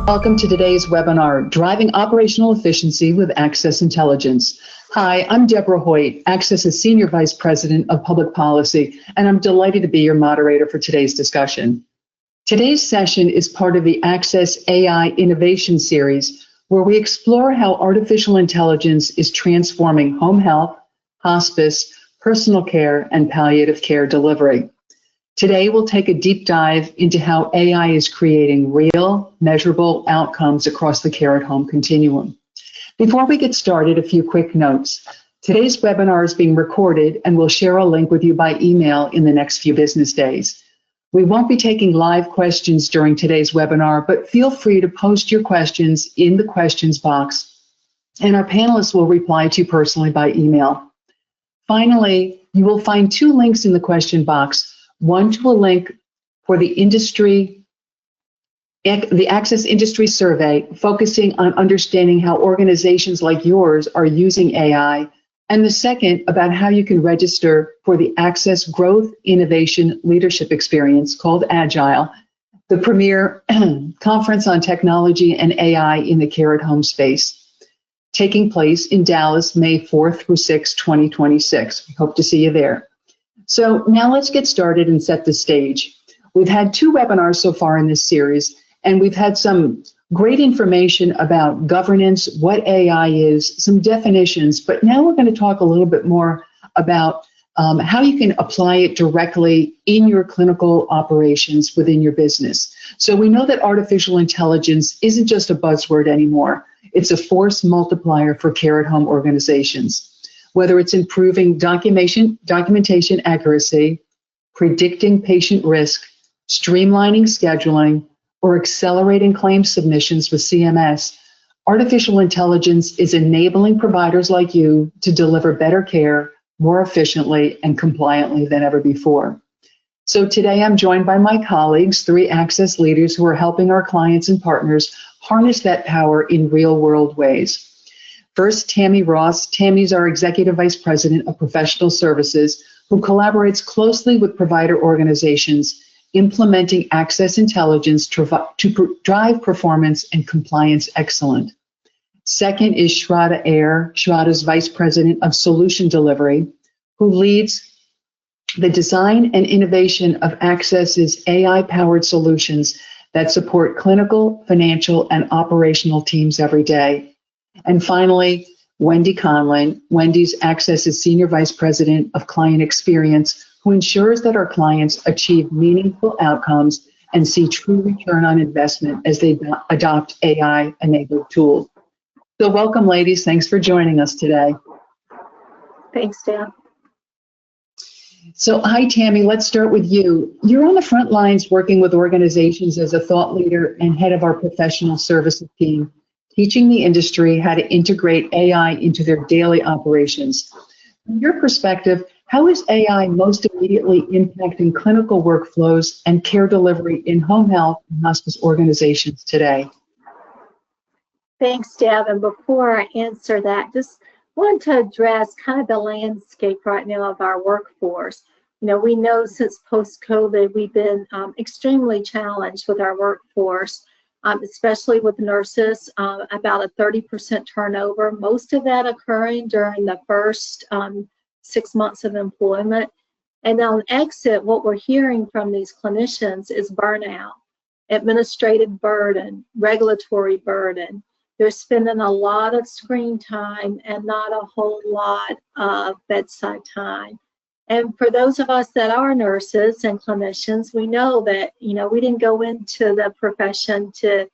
Welcome to today's webinar, Driving Operational Efficiency with Axxess Intelligence. Hi, I'm Deborah Hoyt, Axxess's Senior Vice President of Public Policy, and I'm delighted to be your moderator for today's discussion. Today's session is part of the Axxess AI Innovation Series, where we explore how artificial intelligence is transforming home health, hospice, personal care, and palliative care delivery. Today, we'll take a deep dive into how AI is creating real, measurable outcomes across the care at home continuum. Before we get started, a few quick notes. Today's webinar is being recorded, and we'll share a link with you by email in the next few business days. We won't be taking live questions during today's webinar, but feel free to post your questions in the questions box, and our panelists will reply to you personally by email. Finally, you will find two links in the question box. One to a link for the Axxess Industry Survey, focusing on understanding how organizations like yours are using AI, and the second about how you can register for the Axxess Growth Innovation Leadership Experience called Agile, the premier conference on technology and AI in the care at home space, taking place in Dallas, May 4th through 6th, 2026. We hope to see you there. So now let's get started and set the stage. We've had two webinars so far in this series, and we've had some great information about governance, what AI is, some definitions, but now we're going to talk a little bit more about how you can apply it directly in your clinical operations within your business. So we know that artificial intelligence isn't just a buzzword anymore. It's a force multiplier for care at home organizations. Whether it's improving documentation accuracy, predicting patient risk, streamlining scheduling, or accelerating claim submissions with CMS, artificial intelligence is enabling providers like you to deliver better care more efficiently and compliantly than ever before. So today I'm joined by my colleagues, three Axxess leaders who are helping our clients and partners harness that power in real-world ways. First, Tammy Ross. Tammy's our Executive Vice President of Professional Services, who collaborates closely with provider organizations implementing Axxess Intelligence to drive performance and compliance excellence. Second is Shradha Aiyer. Shradha's Vice President of Solution Delivery, who leads the design and innovation of Axxess's AI-powered solutions that support clinical, financial, and operational teams every day. And finally, Wendy Conlon. Wendy's Axxess's Senior Vice President of Client Experience, who ensures that our clients achieve meaningful outcomes and see true return on investment as they adopt AI-enabled tools. So welcome, ladies. Thanks for joining us today. Thanks, Dan. So hi, Tammy. Let's start with you. You're on the front lines working with organizations as a thought leader and head of our professional services team, teaching the industry how to integrate AI into their daily operations. From your perspective, how is AI most immediately impacting clinical workflows and care delivery in home health and hospice organizations today? Thanks, Deb. And before I answer that, just want to address kind of the landscape right now of our workforce. You know, we know since post-COVID, we've been extremely challenged with our workforce. Especially with nurses, about a 30% turnover, most of that occurring during the first 6 months of employment. And on exit, what we're hearing from these clinicians is burnout, administrative burden, regulatory burden. They're spending a lot of screen time and not a whole lot of bedside time. And for those of us that are nurses and clinicians, we know that, you know, we didn't go into the profession to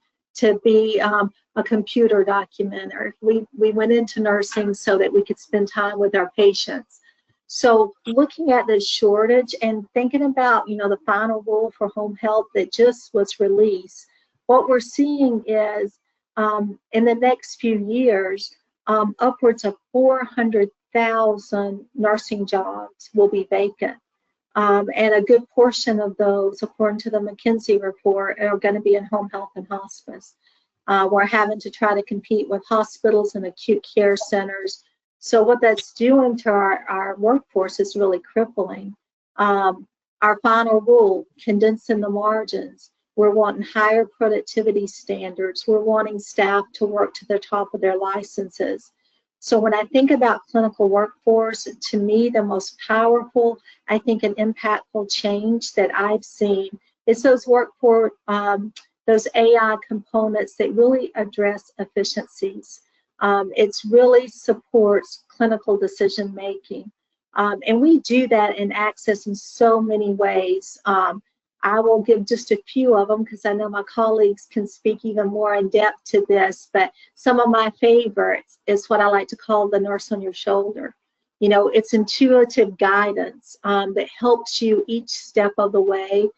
be a computer documenter. We went into nursing so that we could spend time with our patients. So looking at this shortage and thinking about, you know, the final rule for home health that just was released, what we're seeing is in the next few years, upwards of 400,000 nursing jobs will be vacant. And a good portion of those, according to the McKinsey report, are going to be in home health and hospice. We're having to try to compete with hospitals and acute care centers. So what that's doing to our workforce is really crippling. Our final rule, condensing the margins. We're wanting higher productivity standards. We're wanting staff to work to the top of their licenses. So when I think about clinical workforce, to me, the most powerful, I think an impactful change that I've seen is those workforce, those AI components that really address efficiencies. It really supports clinical decision making. And we do that in Axxess in so many ways. I will give just a few of them because I know my colleagues can speak even more in depth to this, but some of my favorites is what I like to call the nurse on your shoulder. You know, it's intuitive guidance that helps you each step of the way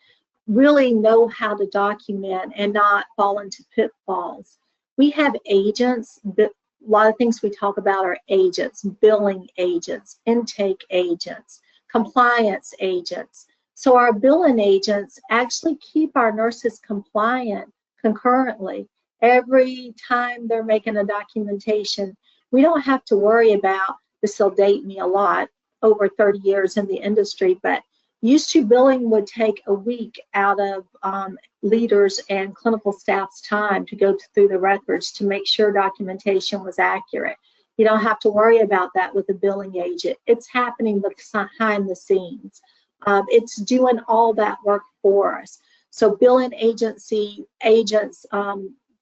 really know how to document and not fall into pitfalls. We have agents, a lot of things we talk about are agents, billing agents, intake agents, compliance agents. So our billing agents actually keep our nurses compliant concurrently. Every time they're making a documentation, we don't have to worry about, this will date me a lot, over 30 years in the industry, but used to billing would take a week out of leaders and clinical staff's time to go through the records to make sure documentation was accurate. You don't have to worry about that with a billing agent. It's happening behind the scenes. It's doing all that work for us. So billing agency agents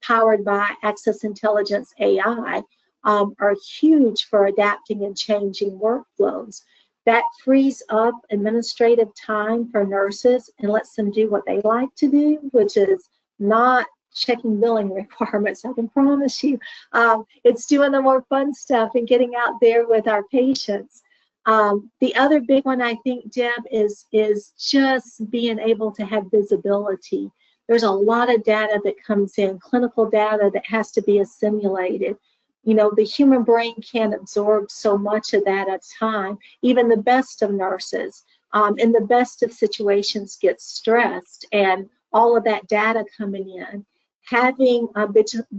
powered by Axxess Intelligence AI are huge for adapting and changing workflows. That frees up administrative time for nurses and lets them do what they like to do, which is not checking billing requirements, I can promise you. It's doing the more fun stuff and getting out there with our patients. The other big one, I think, Deb, is just being able to have visibility. There's a lot of data that comes in, clinical data that has to be assimilated. You know, the human brain can't absorb so much of that at a time. Even the best of nurses in the best of situations get stressed, and all of that data coming in. Having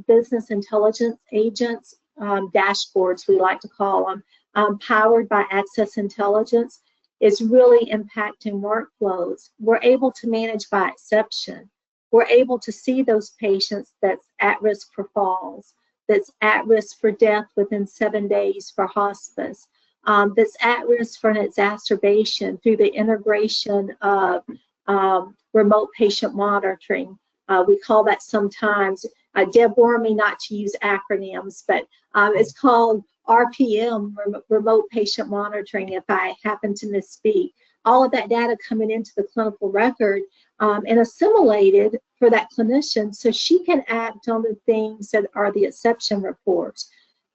business intelligence agents, dashboards we like to call them, powered by Axxess Intelligence is really impacting workflows. We're able to manage by exception. We're able to see those patients that's at risk for falls, that's at risk for death within 7 days for hospice, that's at risk for an exacerbation through the integration of remote patient monitoring. We call that sometimes, Deb warned me not to use acronyms, but it's called RPM, remote patient monitoring, if I happen to misspeak. All of that data coming into the clinical record and assimilated for that clinician so she can act on the things that are the exception reports.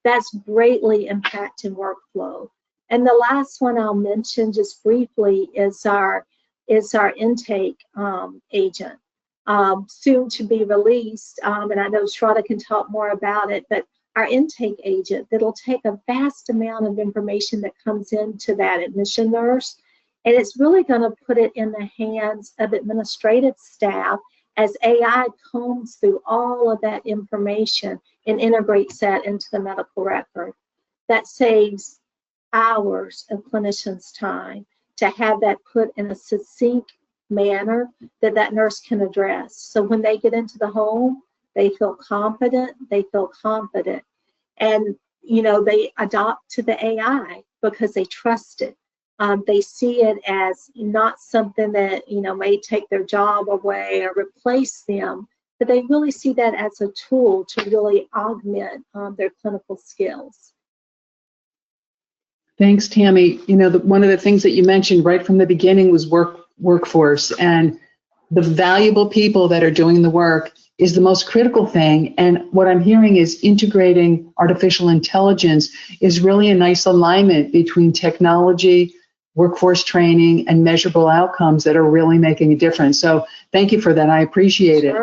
That's greatly impacting workflow. And the last one I'll mention just briefly is our intake agent, soon to be released. And I know Shradha can talk more about it, but our intake agent that'll take a vast amount of information that comes into that admission nurse, and it's really going to put it in the hands of administrative staff as AI combs through all of that information and integrates that into the medical record. That saves hours of clinicians' time to have that put in a succinct manner that that nurse can address. So when they get into the home, they feel confident, they feel confident. And, you know, they adopt to the AI because they trust it. They see it as not something that, you know, may take their job away or replace them, but they really see that as a tool to really augment their clinical skills. Thanks, Tammy. You know, one of the things that you mentioned right from the beginning was workforce, and the valuable people that are doing the work is the most critical thing. And what I'm hearing is integrating artificial intelligence is really a nice alignment between technology, workforce training, and measurable outcomes that are really making a difference. So thank you for that. I appreciate it.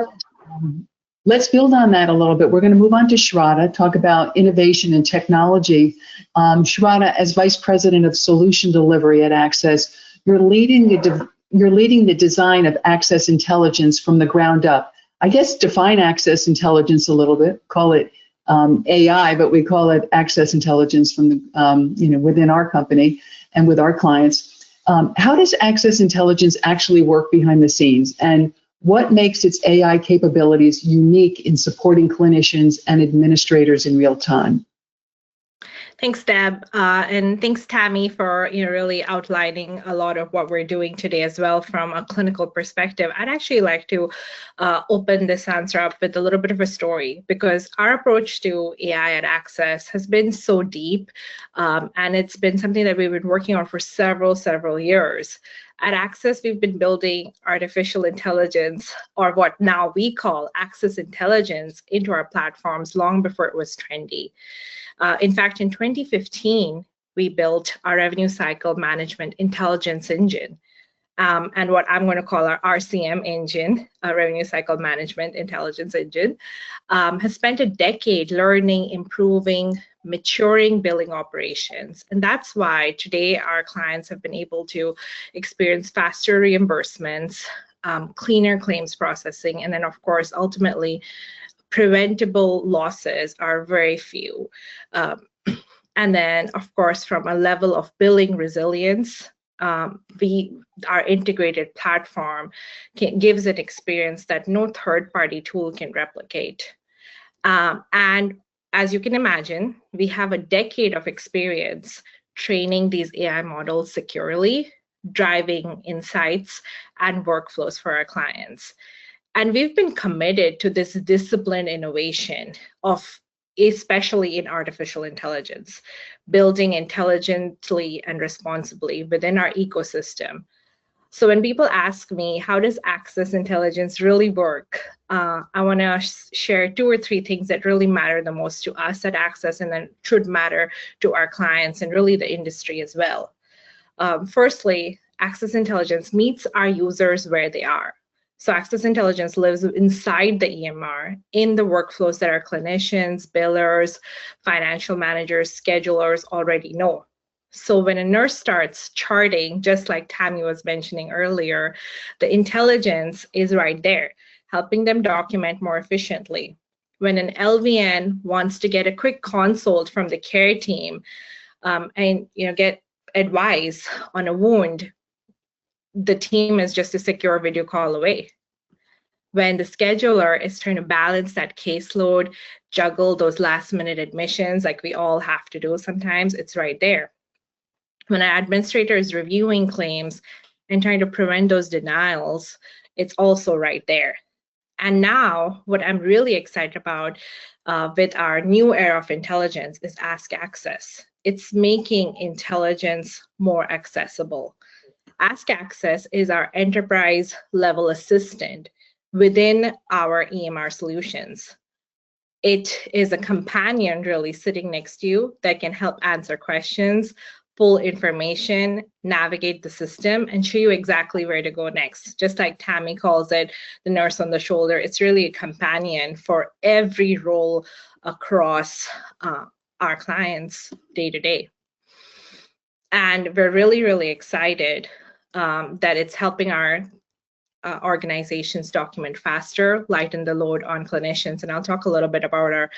Let's build on that a little bit. We're going to move on to Shradha, talk about innovation and technology. Shradha, as Vice President of Solution Delivery at Axxess, you're leading the design of Axxess Intelligence from the ground up. I guess define Axxess Intelligence a little bit, call it AI, but we call it Axxess Intelligence from the, you know, within our company and with our clients. How does Axxess Intelligence actually work behind the scenes? And What makes its AI capabilities unique in supporting clinicians and administrators in real time? Thanks, Deb, and thanks, Tammy, for really outlining a lot of what we're doing today as well from a clinical perspective. I'd actually like to open this answer up with a little bit of a story, because our approach to AI at Axxess has been so deep, and it's been something that we've been working on for several years. At Axxess, we've been building artificial intelligence, or what now we call Axxess Intelligence, into our platforms long before it was trendy. In fact, in 2015, we built our revenue cycle management intelligence engine, and what I'm going to call our RCM engine, our revenue cycle management intelligence engine, has spent a decade learning, improving, maturing billing operations. And that's why today our clients have been able to experience faster reimbursements, cleaner claims processing, and then, of course, ultimately, preventable losses are very few. And then, of course, from a level of billing resilience, our integrated platform gives an experience that no third-party tool can replicate. And as you can imagine, we have a decade of experience training these AI models securely, driving insights and workflows for our clients. And we've been committed to this disciplined innovation especially in artificial intelligence, building intelligently and responsibly within our ecosystem. So when people ask me, how does Axxess Intelligence really work? I want to share 2 or 3 things that really matter the most to us at Axxess, and then should matter to our clients and really the industry as well. Firstly, Axxess Intelligence meets our users where they are. So Axxess Intelligence lives inside the EMR in the workflows that our clinicians, billers, financial managers, schedulers already know. So when a nurse starts charting, just like Tammy was mentioning earlier, the intelligence is right there, helping them document more efficiently. When an LVN wants to get a quick consult from the care team and get advice on a wound, the team is just a secure video call away. When the scheduler is trying to balance that caseload, juggle those last-minute admissions like we all have to do sometimes, it's right there. When an administrator is reviewing claims and trying to prevent those denials, it's also right there. And now, what I'm really excited about with our new era of intelligence is Ask Axxess. It's making intelligence more accessible. Ask Axxess is our enterprise level assistant within our EMR solutions. It is a companion really sitting next to you that can help answer questions, pull information, navigate the system, and show you exactly where to go next. Just like Tammy calls it, the nurse on the shoulder, it's really a companion for every role across our clients day to day. And we're really excited that it's helping our organizations document faster, lighten the load on clinicians, and I'll talk a little bit about our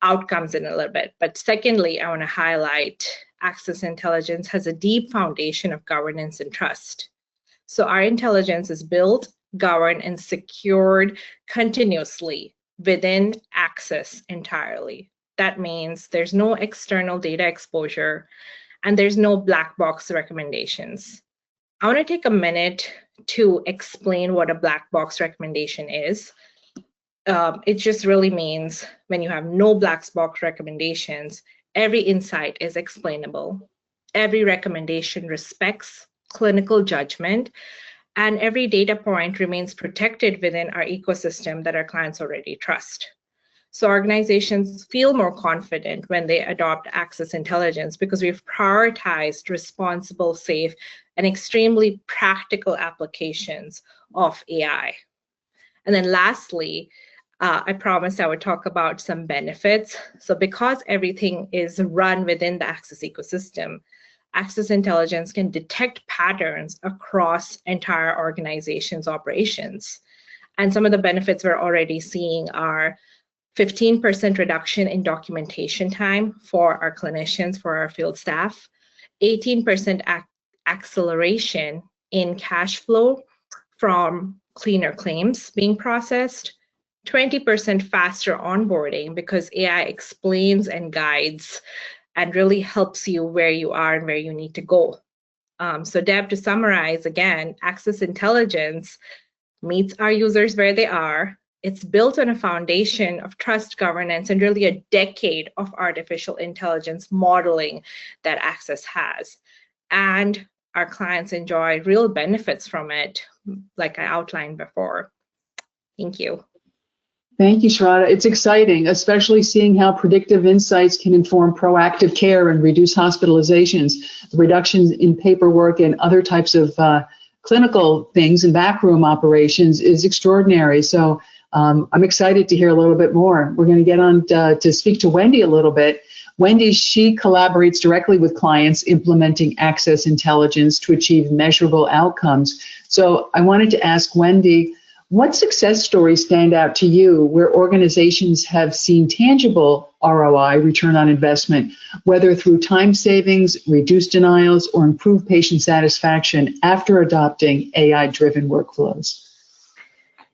outcomes in a little bit. But secondly, I want to highlight Axxess Intelligence has a deep foundation of governance and trust. So our intelligence is built, governed, and secured continuously within Axxess entirely. That means there's no external data exposure and there's no black box recommendations. I want to take a minute to explain what a black box recommendation is. It just really means when you have no black box recommendations, every insight is explainable, every recommendation respects clinical judgment, and every data point remains protected within our ecosystem that our clients already trust. So organizations feel more confident when they adopt Axxess Intelligence because we've prioritized responsible, safe, and extremely practical applications of AI. And then lastly, I promised I would talk about some benefits. So because everything is run within the Axxess ecosystem, Axxess Intelligence can detect patterns across entire organizations' operations. And some of the benefits we're already seeing are 15% reduction in documentation time for our clinicians, for our field staff, 18% acceleration in cash flow from cleaner claims being processed, 20% faster onboarding because AI explains and guides and really helps you where you are and where you need to go. So Deb, to summarize again, Axxess Intelligence meets our users where they are. It's built on a foundation of trust, governance, and really a decade of artificial intelligence modeling that Axxess has. And our clients enjoy real benefits from it, like I outlined before. Thank you. Thank you, Shradha. It's exciting, especially seeing how predictive insights can inform proactive care and reduce hospitalizations. The reduction in paperwork and other types of clinical things and backroom operations is extraordinary. So I'm excited to hear a little bit more. We're going to get on to speak to Wendy a little bit. Wendy, she collaborates directly with clients implementing Axxess Intelligence to achieve measurable outcomes. So I wanted to ask Wendy, what success stories stand out to you where organizations have seen tangible ROI, return on investment, whether through time savings, reduced denials, or improved patient satisfaction after adopting AI-driven workflows?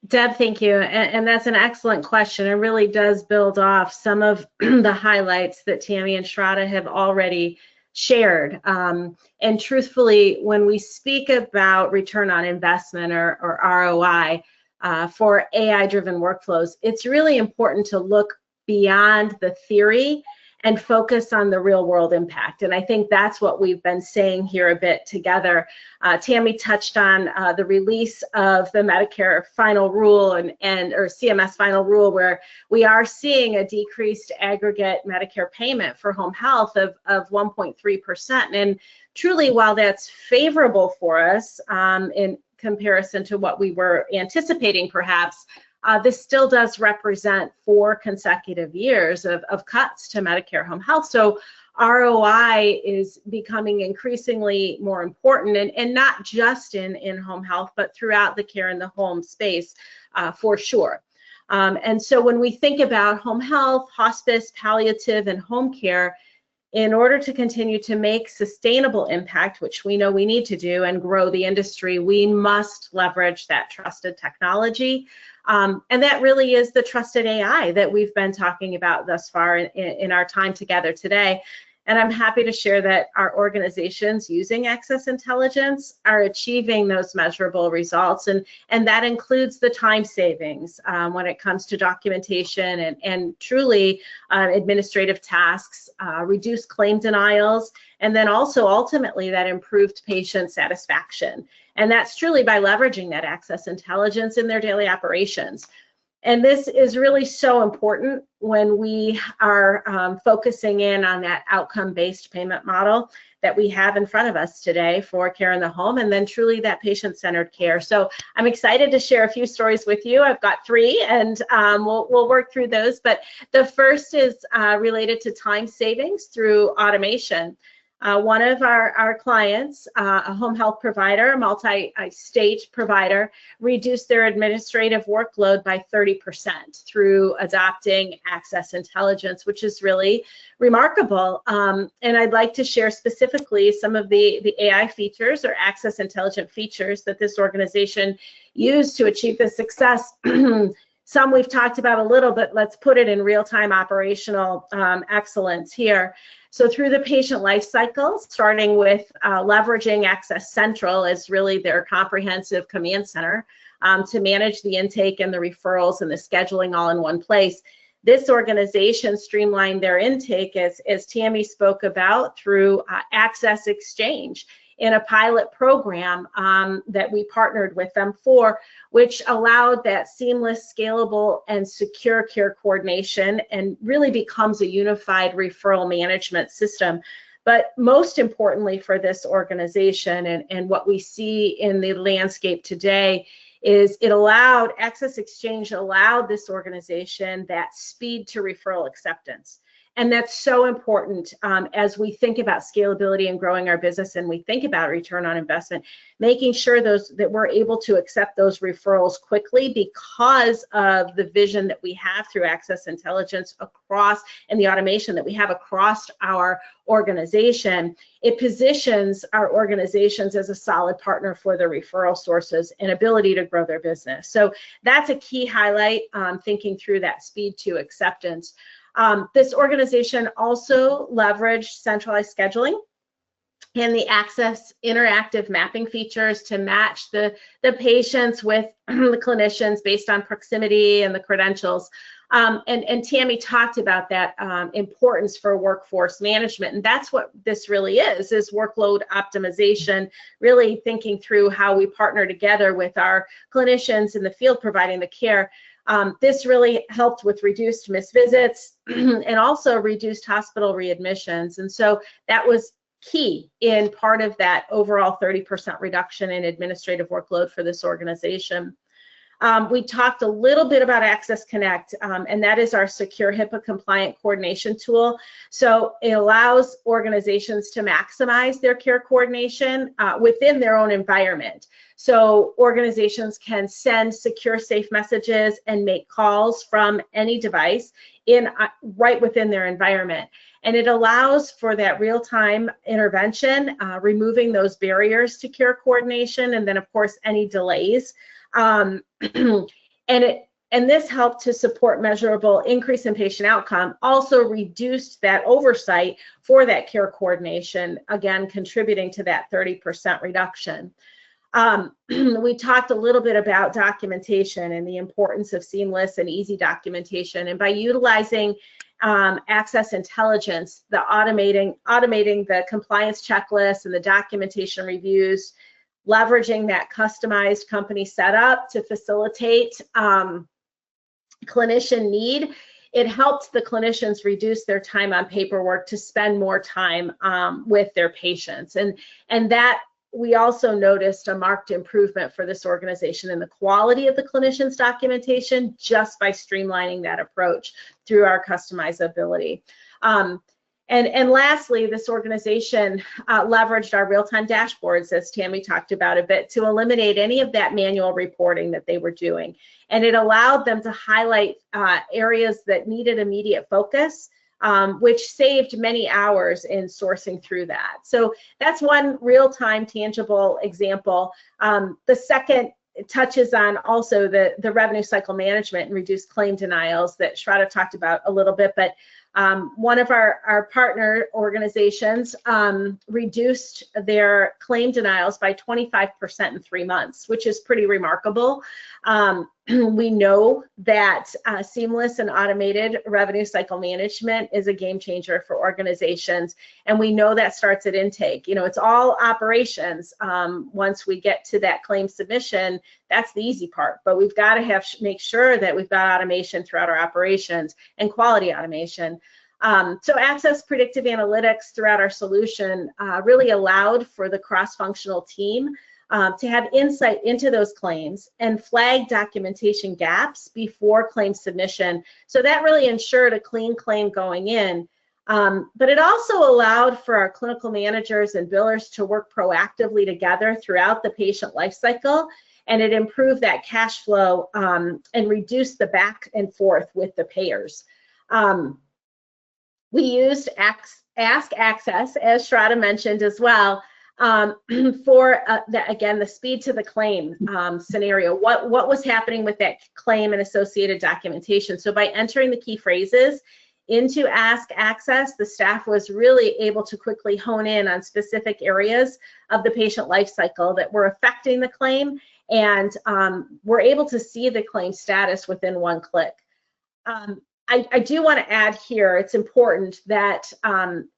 Deb, thank you. And that's an excellent question. It really does build off some of the highlights that Tammy and Shradha have already shared. And truthfully, when we speak about return on investment or ROI, for AI-driven workflows, it's really important to look beyond the theory and focus on the real-world impact. And I think that's what we've been saying here a bit together. Tammy touched on the release of the Medicare final rule or CMS final rule, where we are seeing a decreased aggregate Medicare payment for home health of 1.3%. And truly, while that's favorable for us in comparison to what we were anticipating perhaps, this still does represent 4 consecutive years of cuts to Medicare home health. So ROI is becoming increasingly more important, and not just in home health, but throughout the care in the home space for sure. And so when we think about home health, hospice, palliative, and home care, in order to continue to make sustainable impact, which we know we need to do, and grow the industry, we must leverage that trusted technology. And that really is the trusted AI that we've been talking about thus far in our time together today. And I'm happy to share that our organizations using Axxess Intelligence are achieving those measurable results. And that includes the time savings when it comes to documentation and truly administrative tasks, reduced claim denials, and then also ultimately that improved patient satisfaction. And that's truly by leveraging that Axxess Intelligence in their daily operations. And this is really so important when we are focusing in on that outcome-based payment model that we have in front of us today for care in the home, and then truly that patient-centered care. So I'm excited to share a few stories with you. I've got 3, and we'll work through those. But the first is related to time savings through automation. One of our clients, a home health provider, a multi-state provider, reduced their administrative workload by 30% through adopting Axxess Intelligence, which is really remarkable. And I'd like to share specifically some of the AI features or Axxess Intelligent features that this organization used to achieve this success. Some we've talked about a little, but let's put it in real-time operational excellence here. So through the patient life cycle, starting with leveraging Axxess Central as really their comprehensive command center to manage the intake and the referrals and the scheduling all in one place. This organization streamlined their intake, as Tammy spoke about, through Axxess Exchange in a pilot program that we partnered with them for, which allowed that seamless, scalable, and secure care coordination and really becomes a unified referral management system. But most importantly for this organization and what we see in the landscape today is Axxess Exchange allowed this organization that speed to referral acceptance. And that's so important as we think about scalability and growing our business, and we think about return on investment, making sure that we're able to accept those referrals quickly because of the vision that we have through Axxess Intelligence across, and the automation that we have across our organization. It positions our organizations as a solid partner for their referral sources and ability to grow their business. So that's a key highlight, thinking through that speed to acceptance. This organization also leveraged centralized scheduling and the Axxess interactive mapping features to match the patients with the clinicians based on proximity and the credentials. And Tammy talked about that importance for workforce management, and that's what this really is workload optimization, really thinking through how we partner together with our clinicians in the field providing the care. This really helped with reduced missed visits and also reduced hospital readmissions. And so that was key in part of that overall 30% reduction in administrative workload for this organization. We talked a little bit about Axxess Connect, and that is our secure HIPAA compliant coordination tool. So it allows organizations to maximize their care coordination within their own environment. So organizations can send secure, safe messages and make calls from any device right within their environment. And it allows for that real-time intervention, removing those barriers to care coordination, and then of course any delays. And this helped to support measurable increase in patient outcome, also reduced that oversight for that care coordination, again contributing to that 30% reduction. We talked a little bit about documentation and the importance of seamless and easy documentation, and by utilizing Axxess Intelligence, the automating the compliance checklist and the documentation reviews, leveraging that customized company setup to facilitate clinician need, it helped the clinicians reduce their time on paperwork to spend more time with their patients. And that we also noticed a marked improvement for this organization in the quality of the clinician's documentation just by streamlining that approach through our customizability. And lastly, this organization leveraged our real-time dashboards, as Tammy talked about a bit, to eliminate any of that manual reporting that they were doing. And it allowed them to highlight areas that needed immediate focus, which saved many hours in sourcing through that. So that's one real-time tangible example. The second touches on also the revenue cycle management and reduced claim denials that Shradha talked about a little bit, but one of our partner organizations reduced their claim denials by 25% in 3 months, which is pretty remarkable. We know that seamless and automated revenue cycle management is a game changer for organizations, and we know that starts at intake. You know, it's all operations. Once we get to that claim submission, that's the easy part, but we've got to make sure that we've got automation throughout our operations and quality automation. So Axxess predictive analytics throughout our solution really allowed for the cross-functional team to have insight into those claims and flag documentation gaps before claim submission. So that really ensured a clean claim going in. But it also allowed for our clinical managers and billers to work proactively together throughout the patient life cycle, and it improved that cash flow and reduced the back and forth with the payers. We used Ask Axxess, as Shradha mentioned as well, for again, the speed to the claim scenario. What was happening with that claim and associated documentation? So by entering the key phrases into Ask Axxess, the staff was really able to quickly hone in on specific areas of the patient life cycle that were affecting the claim, and were able to see the claim status within one click. I do want to add here, it's important that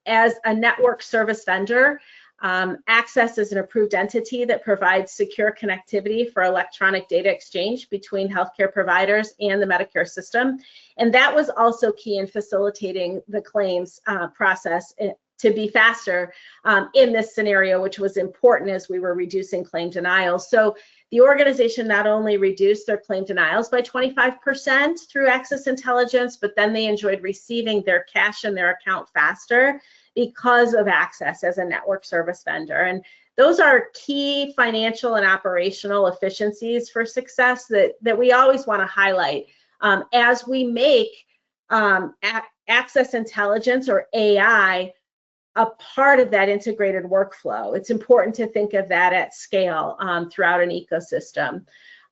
as a network service vendor, Axxess is an approved entity that provides secure connectivity for electronic data exchange between healthcare providers and the Medicare system. And that was also key in facilitating the claims process to be faster in this scenario, which was important as we were reducing claim denials. So the organization not only reduced their claim denials by 25% through Axxess Intelligence, but then they enjoyed receiving their cash in their account faster because of Axxess as a network service vendor. And those are key financial and operational efficiencies for success that we always want to highlight as we make Axxess Intelligence, or AI, a part of that integrated workflow. It's important to think of that at scale throughout an ecosystem.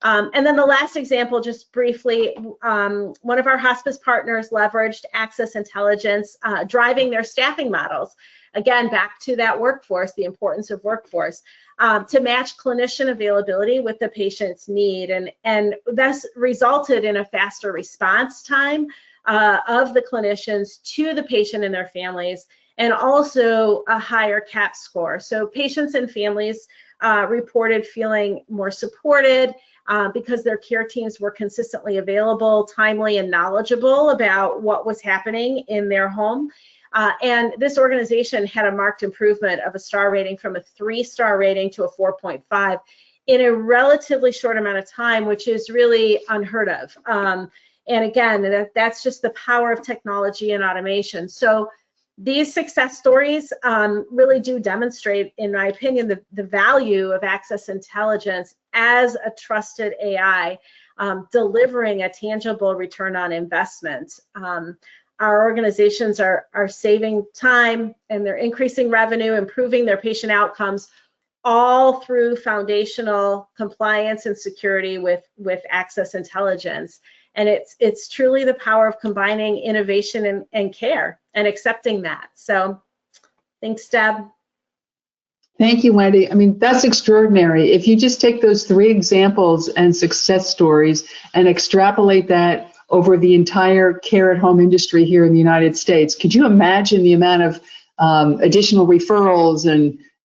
And then the last example, just briefly, one of our hospice partners leveraged Axxess Intelligence, driving their staffing models. Again, back to that workforce, the importance of workforce, to match clinician availability with the patient's need. And that's resulted in a faster response time of the clinicians to the patient and their families, and also a higher CAP score. So patients and families reported feeling more supported because their care teams were consistently available, timely, and knowledgeable about what was happening in their home. And this organization had a marked improvement of a star rating from a 3-star rating to a 4.5 in a relatively short amount of time, which is really unheard of. And again, that's just the power of technology and automation. So these success stories really do demonstrate, in my opinion, the value of Axxess Intelligence as a trusted AI, delivering a tangible return on investment. Our organizations are saving time, and they're increasing revenue, improving their patient outcomes, all through foundational compliance and security with Axxess Intelligence. And it's truly the power of combining innovation and care and accepting that. So thanks, Deb. Thank you, Wendy. I mean, that's extraordinary. If you just take those 3 examples and success stories and extrapolate that over the entire care at home industry here in the United States, could you imagine the amount of additional referrals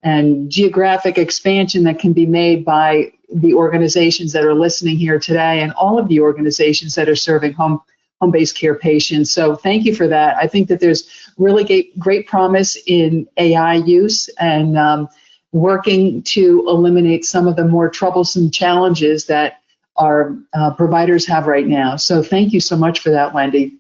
and geographic expansion that can be made by the organizations that are listening here today, and all of the organizations that are serving home-based care patients? So thank you for that. I think that there's really great promise in AI use and working to eliminate some of the more troublesome challenges that our providers have right now. So thank you so much for that, Wendy.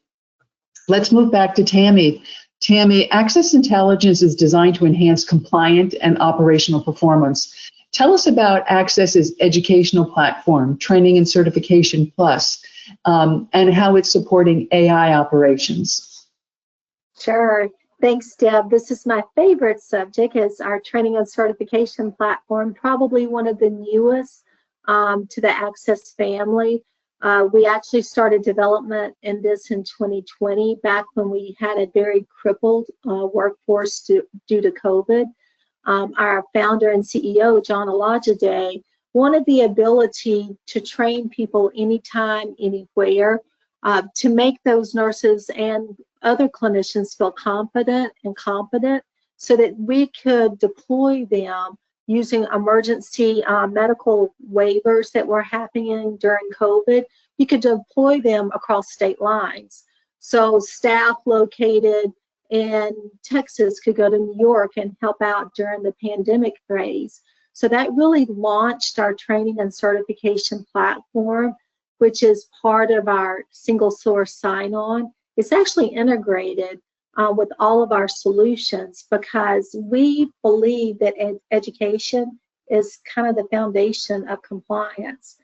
Let's move back to Tammy. Tammy, Axxess Intelligence is designed to enhance compliant and operational performance. Tell us about Axxess's educational platform, Training and Certification Plus, and how it's supporting AI operations. Sure. Thanks, Deb. This is my favorite subject, is our training and certification platform, probably one of the newest to the Axxess family. We actually started development in this in 2020, back when we had a very crippled workforce due to COVID. Our founder and CEO, John Olajide, wanted the ability to train people anytime, anywhere, to make those nurses and other clinicians feel confident and competent, so that we could deploy them using emergency medical waivers that were happening during COVID. You could deploy them across state lines. So staff located in Texas could go to New York and help out during the pandemic phase. So that really launched our training and certification platform, which is part of our single source sign-on. It's actually integrated with all of our solutions, because we believe that education is kind of the foundation of compliance.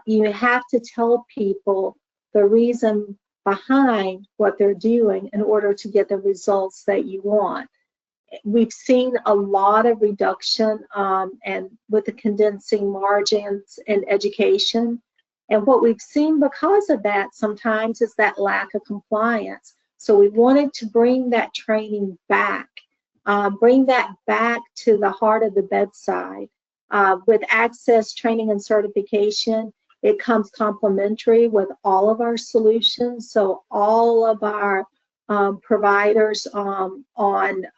You have to tell people the reason behind what they're doing in order to get the results that you want. We've seen a lot of reduction and with the condensing margins in education. And what we've seen because of that sometimes is that lack of compliance. So we wanted to bring that training back, bring that back to the heart of the bedside. With Axxess Training and Certification, it comes complementary with all of our solutions. So all of our providers on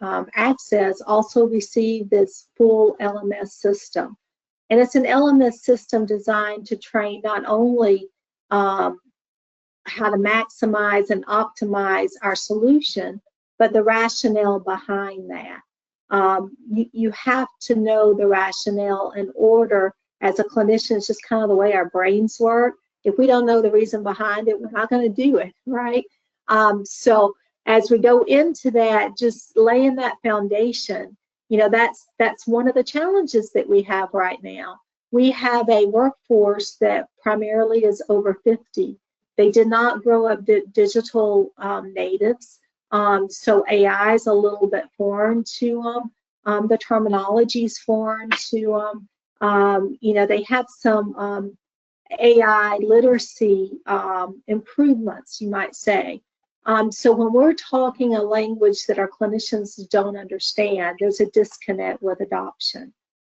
Axxess also receive this full LMS system. And it's an LMS system designed to train not only how to maximize and optimize our solution, but the rationale behind that. You have to know the rationale in order as a clinician, it's just kind of the way our brains work. If we don't know the reason behind it, we're not going to do it, right? So as we go into that, just laying that foundation, you know, that's one of the challenges that we have right now. We have a workforce that primarily is over 50. They did not grow up digital natives, so AI is a little bit foreign to them. The terminology is foreign to them. You know, they have some AI literacy improvements, you might say. So when we're talking a language that our clinicians don't understand, there's a disconnect with adoption.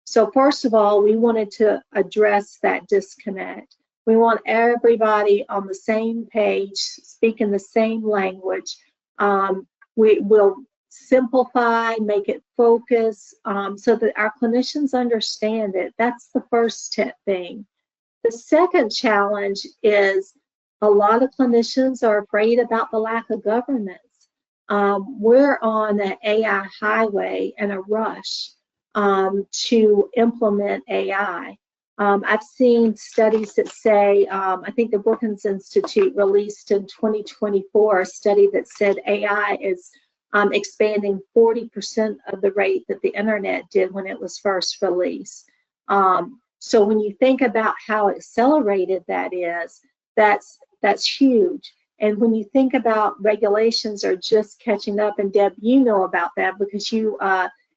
So first of all, we wanted to address that disconnect. We want everybody on the same page, speaking the same language. We will simplify, make it focus, so that our clinicians understand it. That's the first thing. The second challenge is a lot of clinicians are afraid about the lack of governance. We're on an AI highway and a rush to implement AI. I've seen studies that say, I think the Brookings Institute released in 2024 a study that said AI is expanding 40% of the rate that the internet did when it was first released. So when you think about how accelerated that is, that's huge. And when you think about regulations are just catching up, and Deb, you know about that because you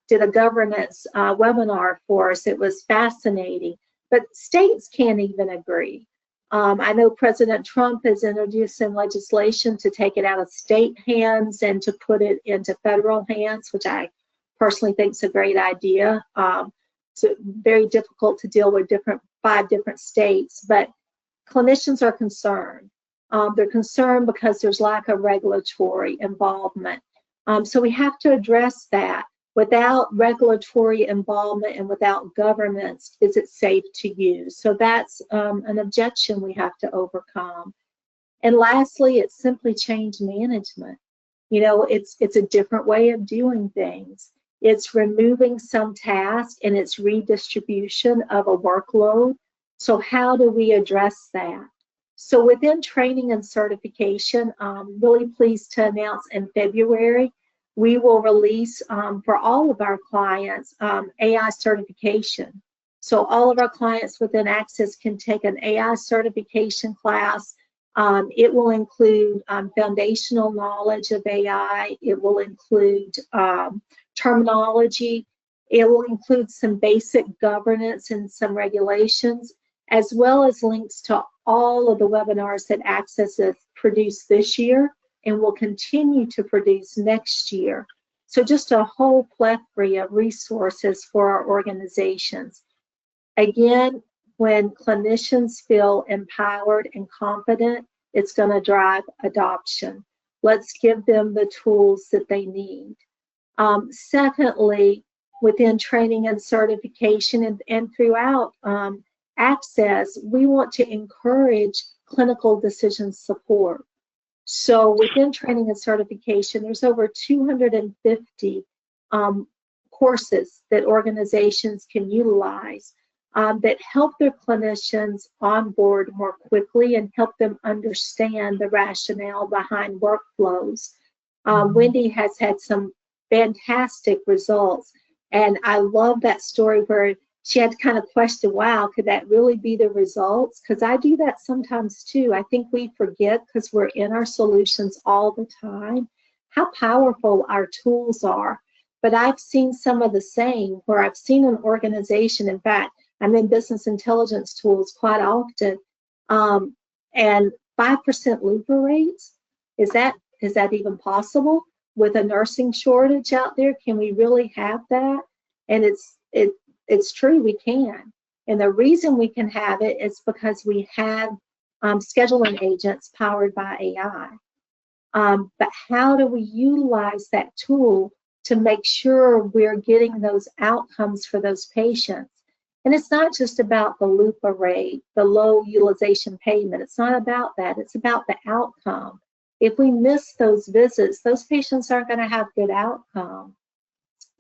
did a governance webinar for us. It was fascinating. But states can't even agree. I know President Trump is introducing legislation to take it out of state hands and to put it into federal hands, which I personally think is a great idea. So very difficult to deal with 5 different states, but clinicians are concerned. They're concerned because there's lack of regulatory involvement. So we have to address that. Without regulatory involvement and without governance, is it safe to use? So that's an objection we have to overcome. And lastly, it's simply change management. You know, it's a different way of doing things. It's removing some tasks and it's redistribution of a workload. So how do we address that? So within training and certification, I'm really pleased to announce in February, we will release for all of our clients AI certification. So all of our clients within Axxess can take an AI certification class. It will include foundational knowledge of AI. It will include terminology. It will include some basic governance and some regulations, as well as links to all of the webinars that Axxess has produced this year and will continue to produce next year. So just a whole plethora of resources for our organizations. Again, when clinicians feel empowered and confident, it's going to drive adoption. Let's give them the tools that they need. Secondly, within training and certification and throughout Axxess, we want to encourage clinical decision support. So within training and certification, there's over 250 courses that organizations can utilize that help their clinicians onboard more quickly and help them understand the rationale behind workflows. Wendy has had some fantastic results, and I love that story where she had to kind of question, wow, could that really be the results? Because I do that sometimes too. I think we forget, because we're in our solutions all the time, how powerful our tools are. But I've seen some of the same, where I've seen an organization, in fact, I'm in business intelligence tools quite often, and 5% looper rates, is that even possible? With a nursing shortage out there, can we really have that? And it's true, we can. And the reason we can have it is because we have scheduling agents powered by AI. But how do we utilize that tool to make sure we're getting those outcomes for those patients? And it's not just about the looper rate, the low utilization payment. It's not about that. It's about the outcome. If we miss those visits, those patients aren't going to have good outcome.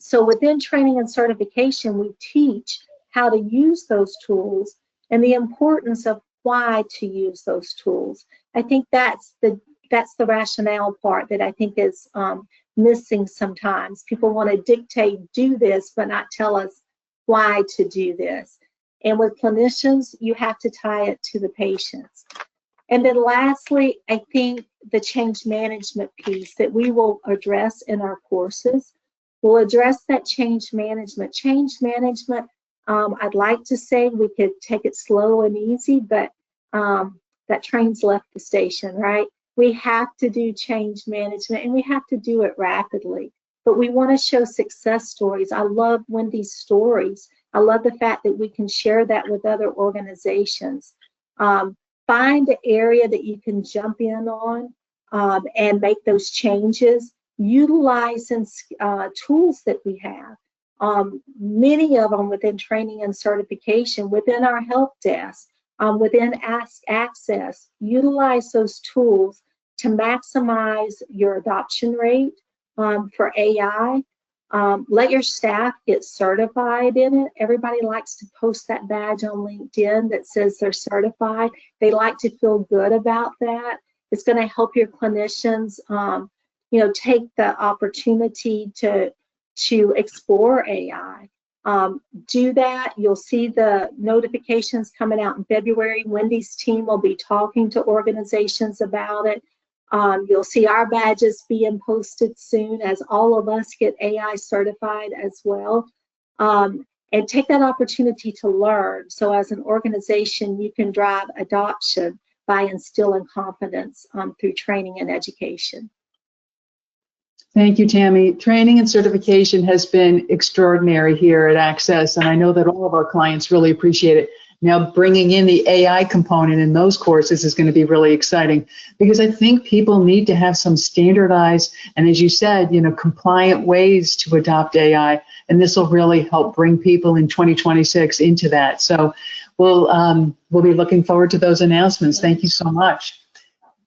So within training and certification, we teach how to use those tools, and the importance of why to use those tools. I think that's the rationale part that I think is missing sometimes. People want to dictate, do this, but not tell us why to do this. And with clinicians, you have to tie it to the patients. And then lastly, I think the change management piece that we will address in our courses will address that change management. Change management, I'd like to say we could take it slow and easy, but that train's left the station, right? We have to do change management, and we have to do it rapidly. But we want to show success stories. I love Wendy's stories. I love the fact that we can share that with other organizations. Find an area that you can jump in on and make those changes. Utilizing tools that we have. Many of them within training and certification, within our help desk, within Axxess. Utilize those tools to maximize your adoption rate for AI. Let your staff get certified in it. Everybody likes to post that badge on LinkedIn that says they're certified. They like to feel good about that. It's going to help your clinicians, take the opportunity to explore AI. Do that. You'll see the notifications coming out in February. Wendy's team will be talking to organizations about it. You'll see our badges being posted soon as all of us get AI certified as well. And take that opportunity to learn. So as an organization, you can drive adoption by instilling confidence through training and education. Thank you, Tammy. Training and certification has been extraordinary here at Axxess, and I know that all of our clients really appreciate it. Now, bringing in the AI component in those courses is going to be really exciting, because I think people need to have some standardized and, as you said, compliant ways to adopt AI, and this will really help bring people in 2026 into that. So we'll be looking forward to those announcements. Thank you so much.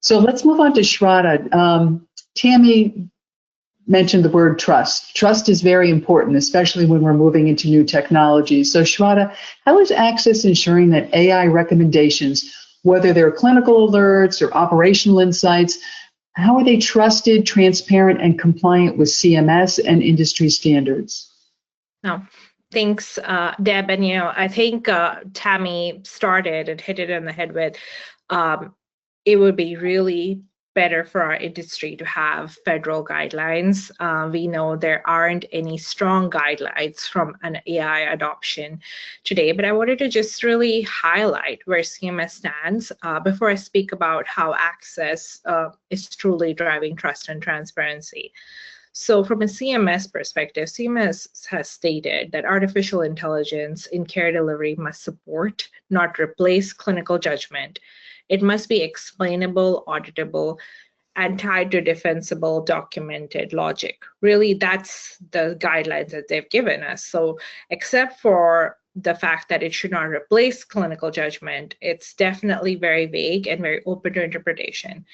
So let's move on to Shradha. Tammy mentioned the word trust. Trust is very important, especially when we're moving into new technologies. So Shradha, how is Axxess ensuring that AI recommendations, whether they're clinical alerts or operational insights, how are they trusted, transparent, and compliant with CMS and industry standards? No. Thanks, Deb. And, I think Tammy started and hit it on the head with it would be really better for our industry to have federal guidelines. We know there aren't any strong guidelines from an AI adoption today, but I wanted to just really highlight where CMS stands before I speak about how Axxess is truly driving trust and transparency. So from a CMS perspective, CMS has stated that artificial intelligence in care delivery must support, not replace, clinical judgment. It must be explainable, auditable, and tied to defensible, documented logic. Really, that's the guidelines that they've given us. So except for the fact that it should not replace clinical judgment, it's definitely very vague and very open to interpretation.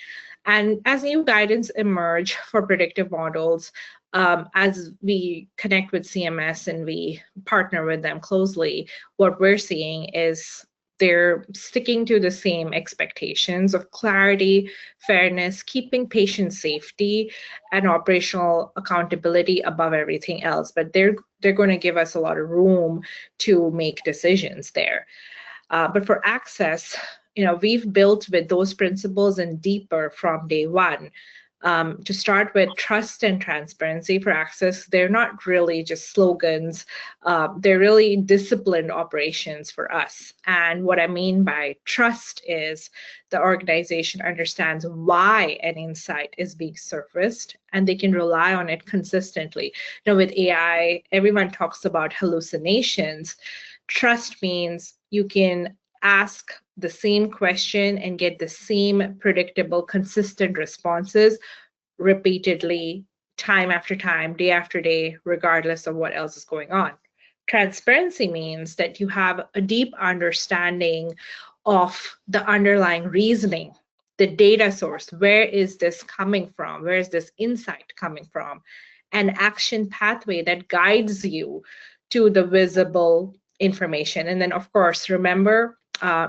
And as new guidance emerge for predictive models, as we connect with CMS and we partner with them closely, what we're seeing is they're sticking to the same expectations of clarity, fairness, keeping patient safety and operational accountability above everything else. But they're going to give us a lot of room to make decisions there. But for Axxess, we've built with those principles and deeper from day one. To start with, trust and transparency for Axxess, they're not really just slogans. They're really disciplined operations for us. And what I mean by trust is the organization understands why an insight is being surfaced, and they can rely on it consistently. With AI, everyone talks about hallucinations. Trust means you can ask the same question and get the same predictable, consistent responses repeatedly, time after time, day after day, regardless of what else is going on. Transparency means that you have a deep understanding of the underlying reasoning, the data source. Where is this coming from? Where is this insight coming from? An action pathway that guides you to the visible information. And then, of course, remember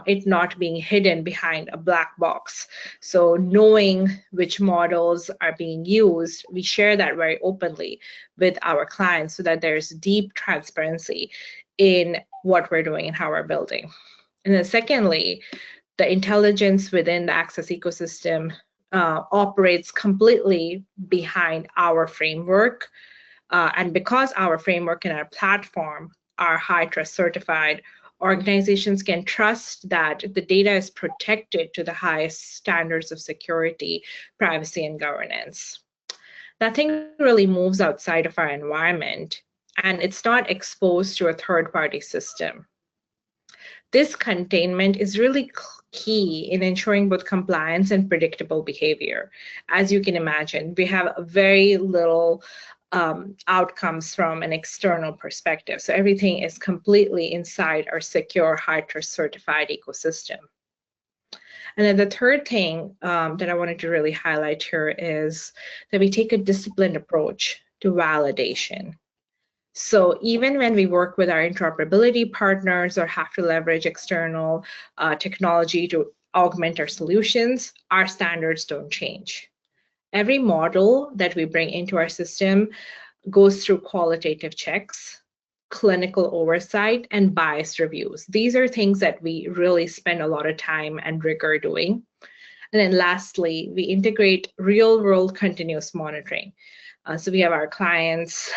it not being hidden behind a black box. So knowing which models are being used, we share that very openly with our clients so that there's deep transparency in what we're doing and how we're building. And then secondly, the intelligence within the Axxess ecosystem operates completely behind our framework. And because our framework and our platform are high trust certified, organizations can trust that the data is protected to the highest standards of security, privacy, and governance. Nothing really moves outside of our environment, and it's not exposed to a third-party system. This containment is really key in ensuring both compliance and predictable behavior. As you can imagine, we have very little outcomes from an external perspective. So everything is completely inside our secure, high-trust certified ecosystem. And then the third thing that I wanted to really highlight here is that we take a disciplined approach to validation. So even when we work with our interoperability partners or have to leverage external technology to augment our solutions, our standards don't change. Every model that we bring into our system goes through qualitative checks, clinical oversight, and bias reviews. These are things that we really spend a lot of time and rigor doing. And then lastly, we integrate real-world continuous monitoring. So we have our clients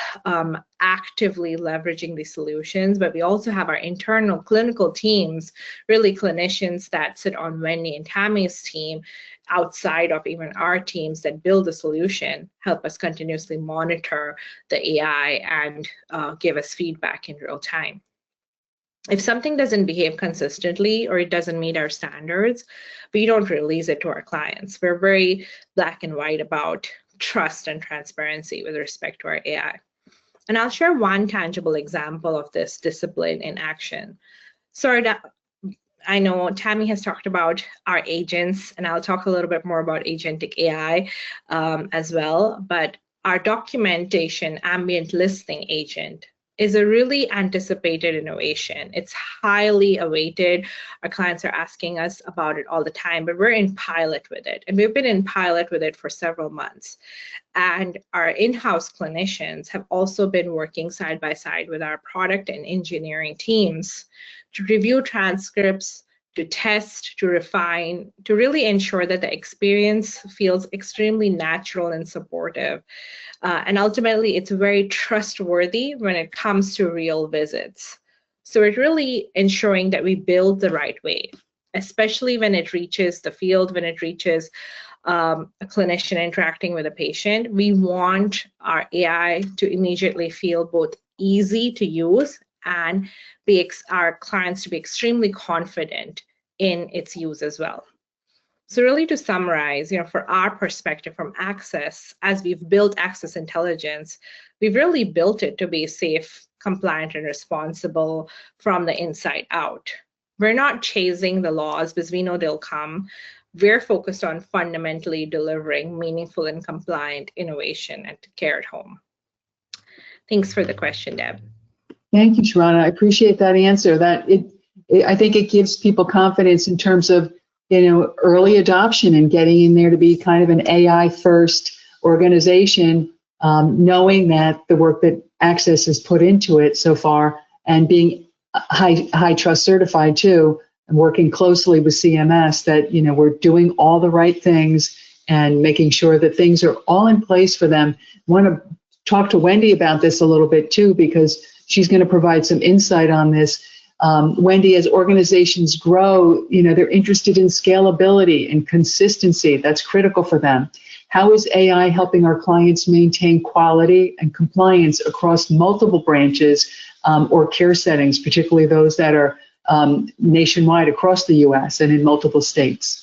actively leveraging these solutions, but we also have our internal clinical teams, really clinicians that sit on Wendy and Tammy's team, outside of even our teams that build the solution, help us continuously monitor the AI and give us feedback in real time. If something doesn't behave consistently or it doesn't meet our standards, we don't release it to our clients. We're very black and white about trust and transparency with respect to our AI. And I'll share one tangible example of this discipline in action. So I know Tammy has talked about our agents, and I'll talk a little bit more about agentic AI as well, but our documentation ambient listing agent is a really anticipated innovation. It's highly awaited. Our clients are asking us about it all the time, but we're in pilot with it. And we've been in pilot with it for several months. And our in-house clinicians have also been working side by side with our product and engineering teams to review transcripts, to test, to refine, to really ensure that the experience feels extremely natural and supportive. And ultimately, it's very trustworthy when it comes to real visits. So it's really ensuring that we build the right way, especially when it reaches the field, when it reaches a clinician interacting with a patient. We want our AI to immediately feel both easy to use and our clients to be extremely confident in its use as well. So really to summarize, for our perspective from Axxess, as we've built Axxess Intelligence, we've really built it to be safe, compliant, and responsible from the inside out. We're not chasing the laws because we know they'll come. We're focused on fundamentally delivering meaningful and compliant innovation and care at home. Thanks for the question, Deb. Thank you, Shradha. I appreciate that answer. I think it gives people confidence in terms of early adoption and getting in there to be kind of an AI first organization, knowing that the work that Axxess has put into it so far and being high trust certified too, and working closely with CMS, that we're doing all the right things and making sure that things are all in place for them. I want to talk to Wendy about this a little bit too, because she's going to provide some insight on this. Wendy, as organizations grow, they're interested in scalability and consistency. That's critical for them. How is AI helping our clients maintain quality and compliance across multiple branches or care settings, particularly those that are nationwide across the U.S. and in multiple states?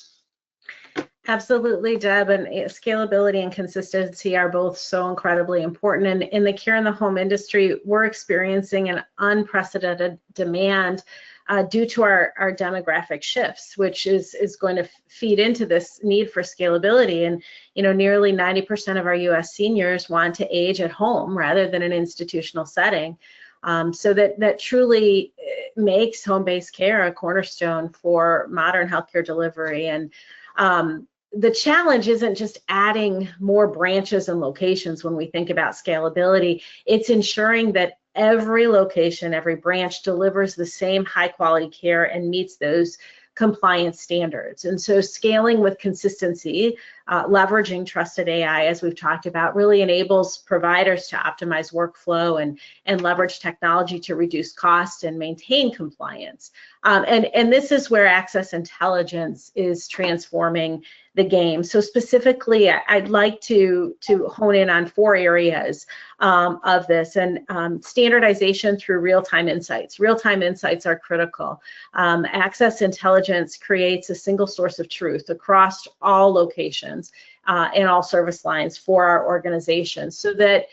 Absolutely, Deb, and scalability and consistency are both so incredibly important. And in the care in the home industry, we're experiencing an unprecedented demand due to our demographic shifts, which is going to feed into this need for scalability. And nearly 90% of our U.S. seniors want to age at home rather than an institutional setting. So that truly makes home-based care a cornerstone for modern healthcare delivery. And the challenge isn't just adding more branches and locations when we think about scalability. It's ensuring that every location, every branch delivers the same high quality care and meets those compliance standards. And so scaling with consistency, leveraging trusted AI, as we've talked about, really enables providers to optimize workflow and leverage technology to reduce cost and maintain compliance. And this is where Axxess Intelligence is transforming the game. So specifically, I'd like to hone in on 4 areas of this, and standardization through real-time insights. Real-time insights are critical. Axxess Intelligence creates a single source of truth across all locations and all service lines for our organization, so that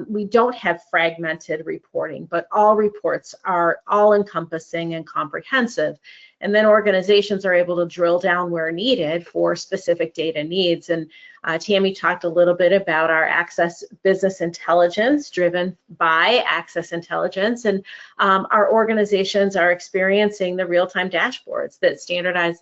we don't have fragmented reporting, but all reports are all-encompassing and comprehensive. And then organizations are able to drill down where needed for specific data needs. And Tammy talked a little bit about our Axxess Business Intelligence, driven by Axxess Intelligence. And our organizations are experiencing the real-time dashboards that standardize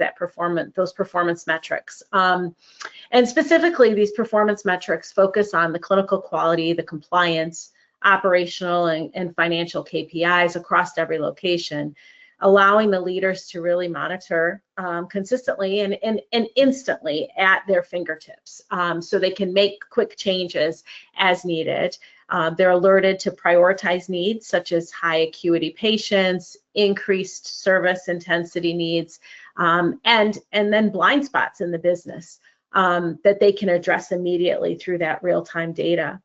those performance metrics. And specifically, these performance metrics focus on the clinical quality, the compliance, operational and financial KPIs across every location, allowing the leaders to really monitor consistently and instantly at their fingertips, so they can make quick changes as needed. They're alerted to prioritize needs such as high acuity patients, increased service intensity needs, and then blind spots in the business that they can address immediately through that real-time data.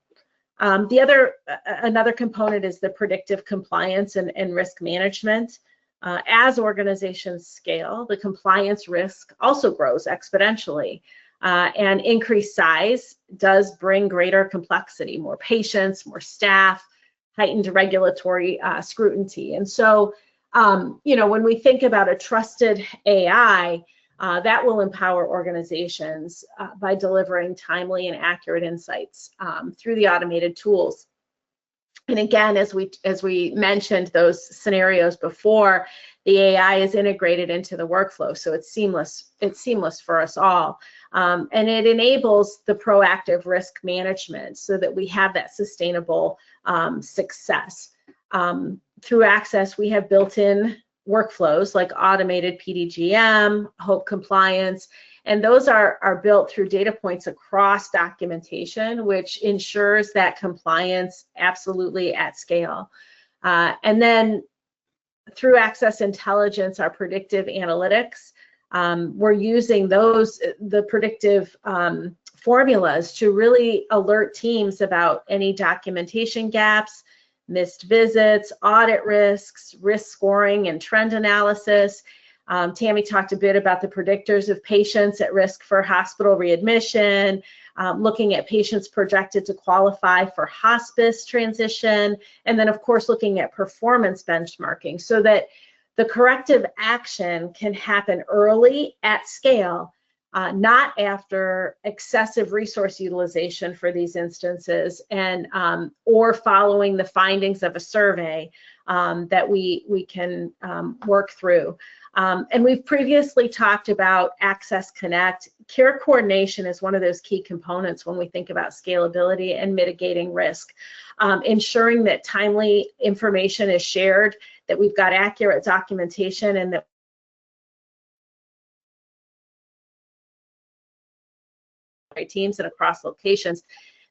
Another component is the predictive compliance and risk management. As organizations scale, the compliance risk also grows exponentially, and increased size does bring greater complexity, more patients, more staff, heightened regulatory scrutiny. And so, when we think about a trusted AI, that will empower organizations by delivering timely and accurate insights through the automated tools. And again, as we mentioned those scenarios before, the AI is integrated into the workflow, so it's seamless. It's seamless for us all, and it enables the proactive risk management so that we have that sustainable success. Through Axxess, we have built-in workflows like automated PDGM, HOPE compliance, and those are built through data points across documentation, which ensures that compliance absolutely at scale. And then through Axxess Intelligence, our predictive analytics, we're using the predictive formulas to really alert teams about any documentation gaps, missed visits, audit risks, risk scoring, and trend analysis. Tammy talked a bit about the predictors of patients at risk for hospital readmission, looking at patients projected to qualify for hospice transition, and then of course looking at performance benchmarking so that the corrective action can happen early at scale, not after excessive resource utilization for these instances, and or following the findings of a survey that we can work through. And we've previously talked about Axxess Connect. Care coordination is one of those key components when we think about scalability and mitigating risk. Ensuring that timely information is shared, that we've got accurate documentation, and that teams and across locations.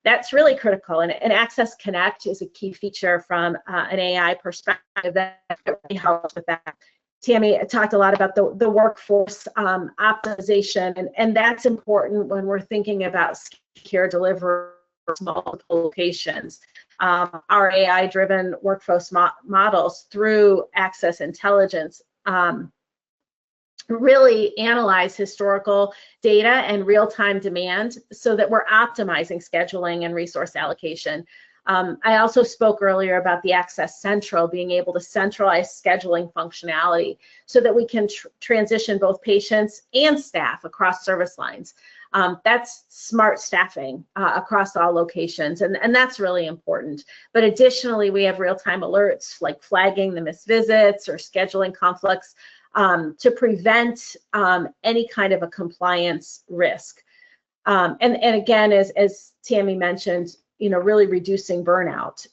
That's really critical, and Axxess Connect is a key feature from an AI perspective that really helps with that. Tammy talked a lot about the workforce optimization, and that's important when we're thinking about care delivery for multiple locations. Our AI-driven workforce models through Axxess Intelligence really analyze historical data and real-time demand so that we're optimizing scheduling and resource allocation. I also spoke earlier about the Axxess Central, being able to centralize scheduling functionality so that we can transition both patients and staff across service lines. That's smart staffing across all locations, and that's really important. But additionally, we have real-time alerts like flagging the missed visits or scheduling conflicts to prevent any kind of a compliance risk. And again, as Tammy mentioned, really reducing burnout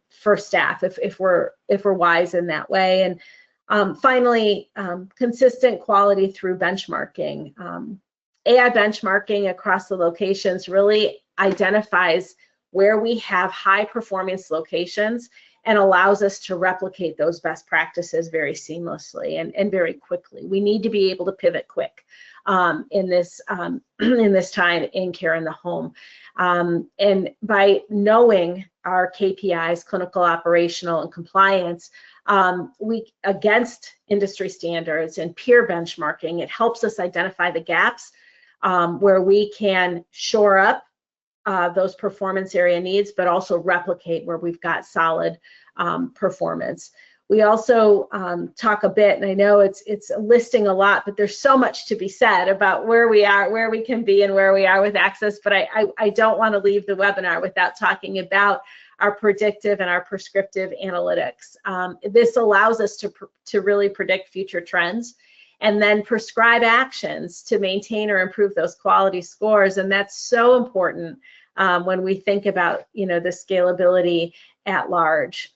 for staff if we're wise in that way. And finally, consistent quality through benchmarking. AI benchmarking across the locations really identifies where we have high performance locations and allows us to replicate those best practices very seamlessly and very quickly. We need to be able to pivot quick in this time in care in the home. And by knowing our KPIs, clinical, operational, and compliance, we against industry standards and peer benchmarking, it helps us identify the gaps where we can shore up those performance area needs, but also replicate where we've got solid performance. We also talk a bit, and I know it's listing a lot, but there's so much to be said about where we are, where we can be, and where we are with Axxess, but I don't want to leave the webinar without talking about our predictive and our prescriptive analytics. This allows us to really predict future trends and then prescribe actions to maintain or improve those quality scores, and that's so important when we think about the scalability at large.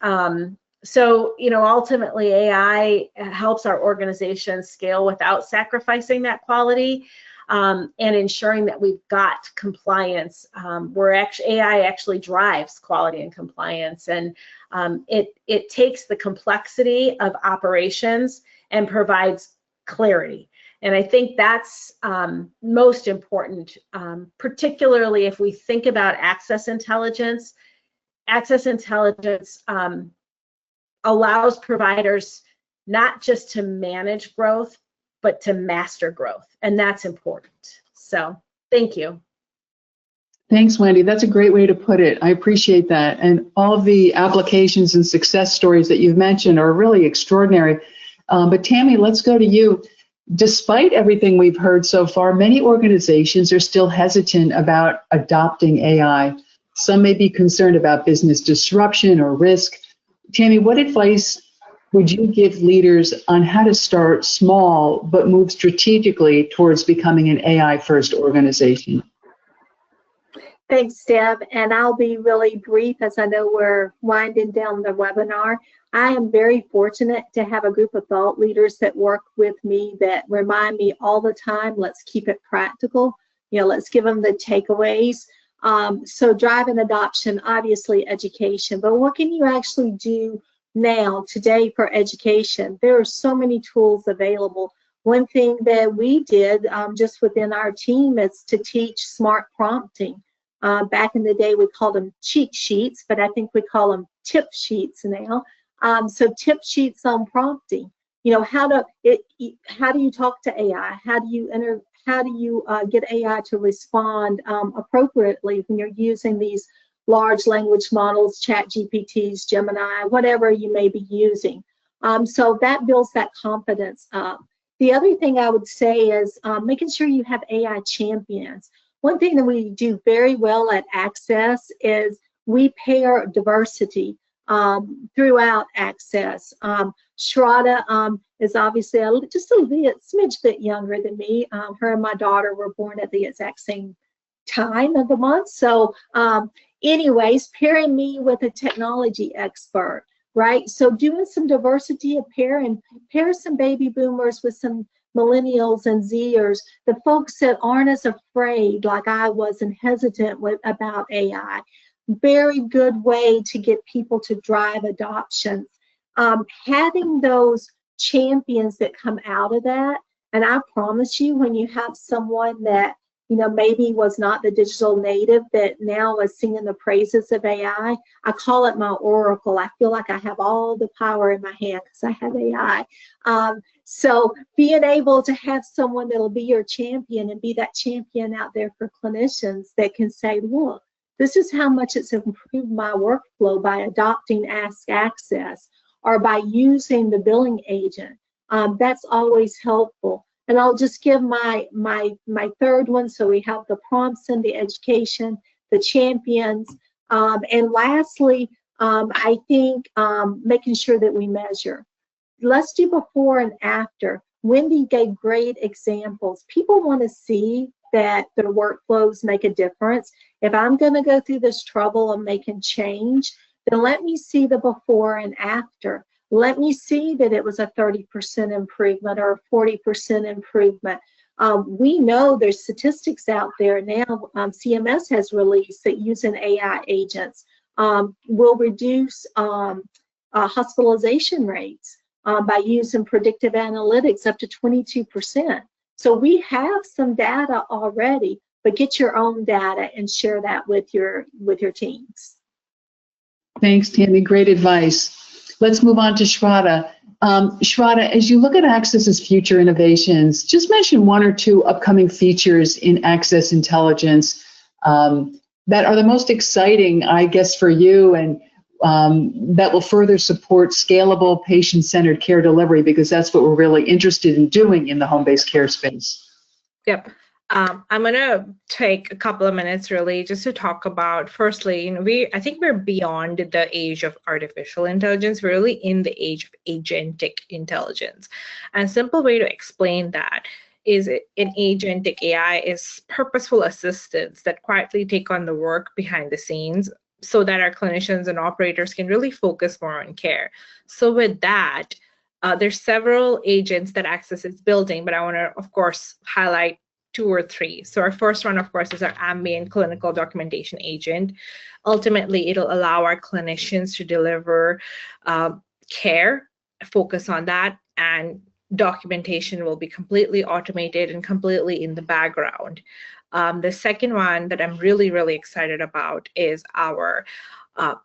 So ultimately AI helps our organization scale without sacrificing that quality and ensuring that we've got compliance where AI actually drives quality and compliance, and it takes the complexity of operations and provides clarity. And I think that's most important, particularly if we think about Axxess Intelligence. Axxess Intelligence allows providers not just to manage growth, but to master growth, and that's important. So thank you. Thanks, Wendy. That's a great way to put it. I appreciate that. And all of the applications and success stories that you've mentioned are really extraordinary. But Tammy, let's go to you. Despite everything we've heard so far, many organizations are still hesitant about adopting AI. Some may be concerned about business disruption or risk. Tammy, what advice would you give leaders on how to start small but move strategically towards becoming an AI-first organization? Thanks, Deb, and I'll be really brief as I know we're winding down the webinar. I am very fortunate to have a group of thought leaders that work with me that remind me all the time, let's keep it practical. Let's give them the takeaways. So driving adoption, obviously education, but what can you actually do now, today, for education? There are so many tools available. One thing that we did just within our team is to teach smart prompting. Back in the day, we called them cheat sheets, but I think we call them tip sheets now. So tip sheets on prompting. How do you talk to AI? How do you get AI to respond appropriately when you're using these large language models, chat GPTs, Gemini, whatever you may be using? So that builds that confidence up. The other thing I would say is making sure you have AI champions. One thing that we do very well at Axxess is we pair diversity throughout Axxess. Shradha is obviously just a smidge bit younger than me. Her and my daughter were born at the exact same time of the month. So anyways, pairing me with a technology expert, right? So doing some diversity of pairing, pair some baby boomers with some millennials and Zers, the folks that aren't as afraid like I was and hesitant about AI. Very good way to get people to drive adoption. Having those champions that come out of that, and I promise you, when you have someone that maybe was not the digital native that now is singing the praises of AI, I call it my oracle. I feel like I have all the power in my hand because I have AI. So being able to have someone that'll be your champion and be that champion out there for clinicians that can say, look, This is how much it's improved my workflow by adopting Ask Axxess or by using the billing agent. That's always helpful. And I'll just give my third one. So we have the prompts and the education, the champions, and lastly, I think making sure that we measure. Let's do before and after. Wendy gave great examples. People want to see that their workflows make a difference. If I'm going to go through this trouble of making change, then let me see the before and after. Let me see that it was a 30% improvement or a 40% improvement. We know there's statistics out there now. CMS has released that using AI agents will reduce hospitalization rates by using predictive analytics up to 22%. So we have some data already, but get your own data and share that with your teams. Thanks, Tammy. Great advice. Let's move on to Shradha. Shradha, as you look at Axxess's future innovations, just mention one or two upcoming features in Axxess Intelligence that are the most exciting, I guess, for you, and that will further support scalable patient-centered care delivery, because that's what we're really interested in doing in the home-based care space. Yep. I'm going to take a couple of minutes really just to talk about, firstly, I think we're beyond the age of artificial intelligence. We're really in the age of agentic intelligence. And a simple way to explain that is an agentic AI is purposeful assistants that quietly take on the work behind the scenes so that our clinicians and operators can really focus more on care. So with that, there's several agents that Axxess is building, but I want to, of course, highlight 2 or 3. So our first one, of course, is our ambient clinical documentation agent. Ultimately, it'll allow our clinicians to deliver care, focus on that, and documentation will be completely automated and completely in the background. The second one that I'm really, really excited about is our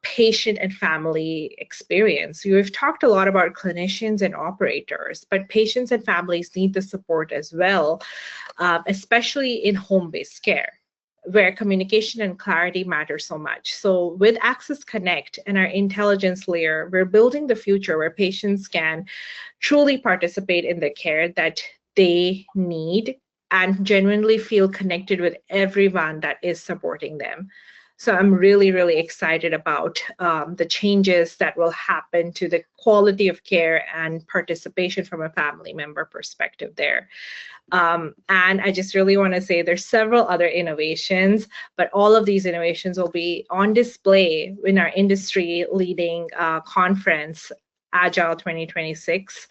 patient and family experience. We've talked a lot about clinicians and operators, but patients and families need the support as well, especially in home-based care, where communication and clarity matter so much. So with Axxess Connect and our intelligence layer, we're building the future where patients can truly participate in the care that they need and genuinely feel connected with everyone that is supporting them. So I'm really, really excited about the changes that will happen to the quality of care and participation from a family member perspective there. And I just really want to say there's several other innovations, but all of these innovations will be on display in our industry-leading conference, Agile 2026.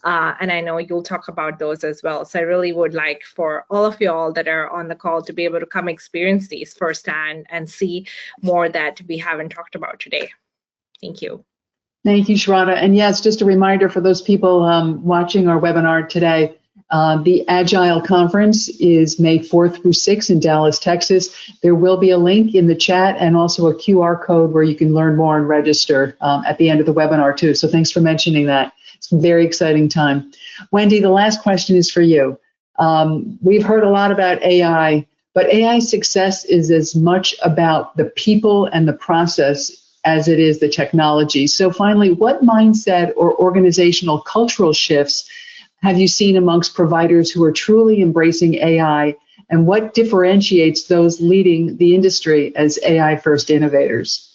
And I know you'll talk about those as well. So I really would like for all of y'all that are on the call to be able to come experience these firsthand and see more that we haven't talked about today. Thank you. Thank you, Shradha. And yes, just a reminder for those people watching our webinar today, the Agile Conference is May 4th through 6th in Dallas, Texas. There will be a link in the chat and also a QR code where you can learn more and register at the end of the webinar too. So thanks for mentioning that. It's a very exciting time. Wendy, the last question is for you. We've heard a lot about AI, but AI success is as much about the people and the process as it is the technology. So finally, what mindset or organizational cultural shifts have you seen amongst providers who are truly embracing AI, and what differentiates those leading the industry as AI-first innovators?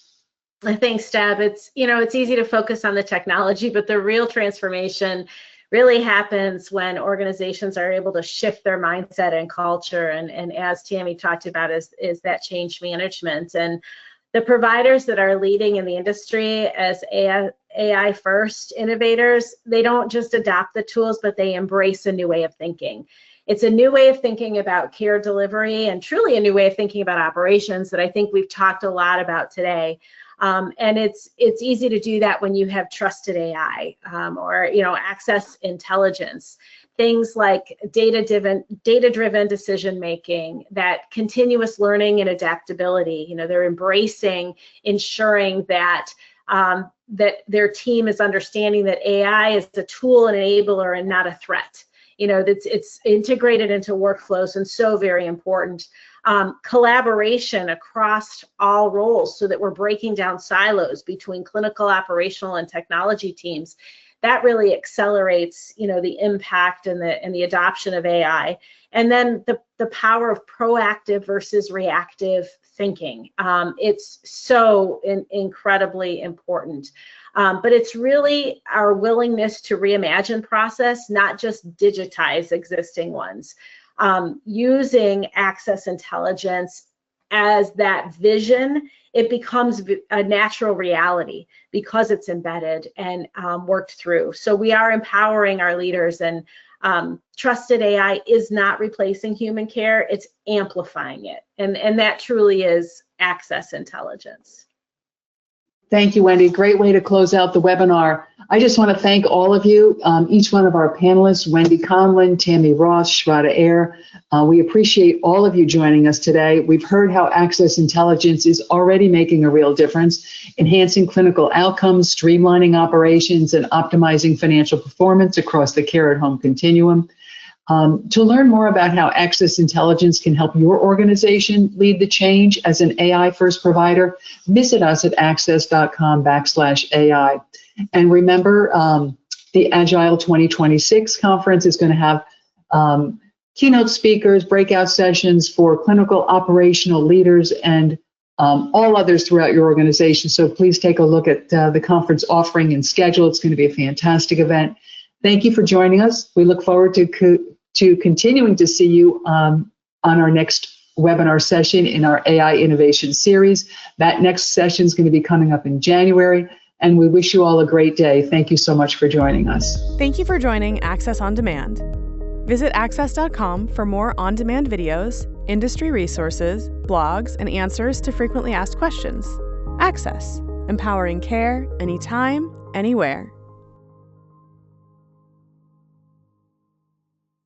Thanks, Deb. It's easy to focus on the technology, but the real transformation really happens when organizations are able to shift their mindset and culture. And as Tammy talked about, is that change management. And the providers that are leading in the industry as AI first innovators, they don't just adopt the tools, but they embrace a new way of thinking. It's a new way of thinking about care delivery and truly a new way of thinking about operations that I think we've talked a lot about today. And it's easy to do that when you have trusted AI or Axxess Intelligence, things like data-driven decision making, that continuous learning and adaptability. They're embracing, ensuring that that their team is understanding that AI is a tool and enabler and not a threat. it's integrated into workflows and so very important. Collaboration across all roles so that we're breaking down silos between clinical, operational, and technology teams. That really accelerates, the impact and the adoption of AI. And then the power of proactive versus reactive thinking. It's so incredibly important. But it's really our willingness to reimagine process, not just digitize existing ones. Using Axxess Intelligence as that vision, it becomes a natural reality because it's embedded and worked through. So we are empowering our leaders, and trusted AI is not replacing human care, it's amplifying it. And that truly is Axxess Intelligence. Thank you, Wendy. Great way to close out the webinar. I just want to thank all of you, each one of our panelists, Wendy Conlon, Tammy Ross, Shradha Aiyer. We appreciate all of you joining us today. We've heard how Axxess Intelligence is already making a real difference, enhancing clinical outcomes, streamlining operations, and optimizing financial performance across the care at home continuum. To learn more about how Axxess Intelligence can help your organization lead the change as an AI-first provider, visit us at axxess.com/AI. And remember, the Agile 2026 conference is going to have keynote speakers, breakout sessions for clinical operational leaders, and all others throughout your organization. So please take a look at the conference offering and schedule. It's going to be a fantastic event. Thank you for joining us. We look forward to continuing to see you on our next webinar session in our AI innovation series. That next session is going to be coming up in January, and we wish you all a great day. Thank you so much for joining us. Thank you for joining Axxess On Demand. Visit axxess.com for more on-demand videos, industry resources, blogs, and answers to frequently asked questions. Axxess, empowering care anytime, anywhere.